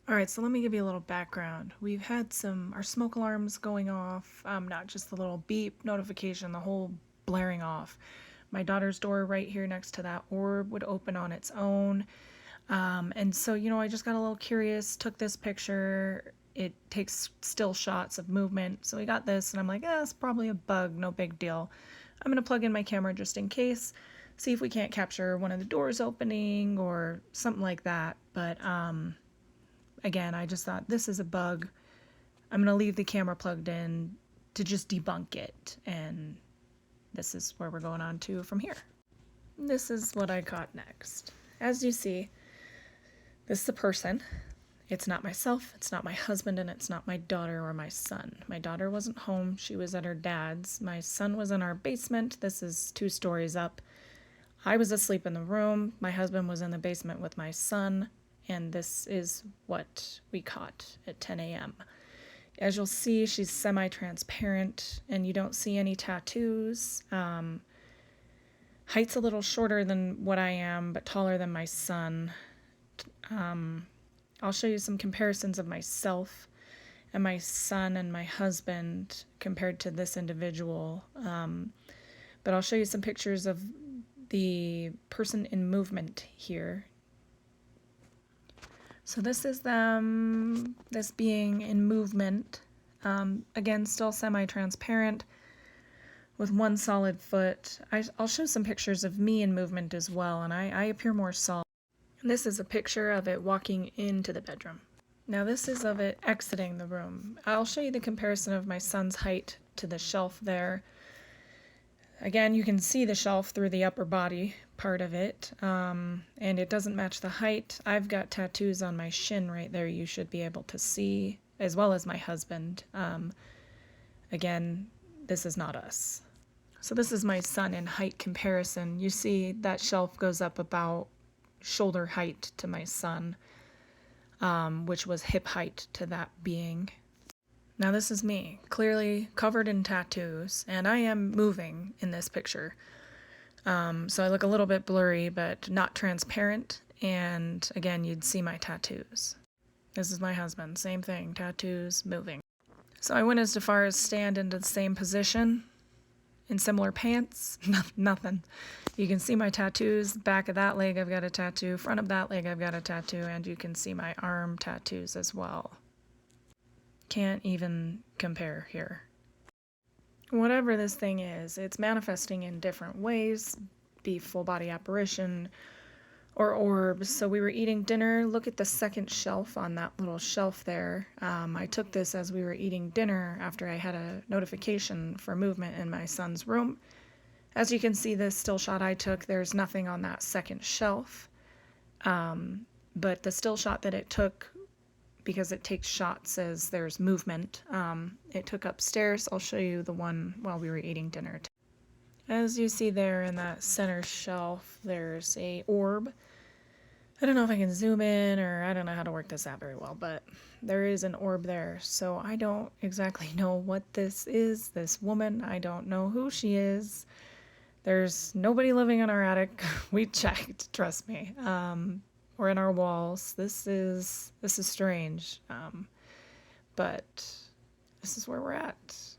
All right, so let me give you a little background. We've had our smoke alarms going off, not just the little beep notification, the whole blaring off. My daughter's door right here next to that orb would open on its own. And so, I just got a little curious, took this picture. It takes still shots of movement. So we got this, and I'm like, it's probably a bug, no big deal. I'm going to plug in my camera just in case, see if we can't capture one of the doors opening or something like that. But, again, I just thought this is a bug. I'm going to leave the camera plugged in to just debunk it. And this is where we're going on to from here. This is what I caught next. As you see, this is a person. It's not myself, it's not my husband, and it's not my daughter or my son. My daughter wasn't home. She was at her dad's. My son was in our basement. This is 2 stories up. I was asleep in the room. My husband was in the basement with my son. And this is what we caught at 10 a.m. As you'll see, she's semi-transparent, and you don't see any tattoos. Height's a little shorter than what I am, but taller than my son. I'll show you some comparisons of myself and my son and my husband compared to this individual. But I'll show you some pictures of the person in movement here. So this is this being in movement. Again, still semi-transparent with one solid foot. I'll show some pictures of me in movement as well, and I appear more solid. And this is a picture of it walking into the bedroom. Now this is of it exiting the room. I'll show you the comparison of my son's height to the shelf there. Again, you can see the shelf through the upper body part of it, and it doesn't match the height. I've got tattoos on my shin right there you should be able to see, as well as my husband. Again, this is not us. So this is my son in height comparison. You see that shelf goes up about shoulder height to my son, which was hip height to that being. Now this is me, clearly covered in tattoos, and I am moving in this picture. So I look a little bit blurry, but not transparent, and again, you'd see my tattoos. This is my husband, same thing, tattoos, moving. So I went as far as stand into the same position, in similar pants, nothing. You can see my tattoos, back of that leg I've got a tattoo, front of that leg I've got a tattoo, and you can see my arm tattoos as well. Can't even compare here. Whatever this thing is, it's manifesting in different ways, be full body apparition or orbs. So we were eating dinner. Look at the second shelf on that little shelf there. I took this as we were eating dinner after I had a notification for movement in my son's room. As you can see, this still shot I took, there's nothing on that second shelf. But the still shot that it took, because it takes shots as there's movement, it took upstairs. I'll show you the one while we were eating dinner. As you see there in that center shelf, there's a orb. I don't know if I can zoom in, or I don't know how to work this out very well, but there is an orb there. So I don't exactly know what this is, this woman. I don't know who she is. There's nobody living in our attic. We checked, trust me. Or in our walls. This is strange. But this is where we're at.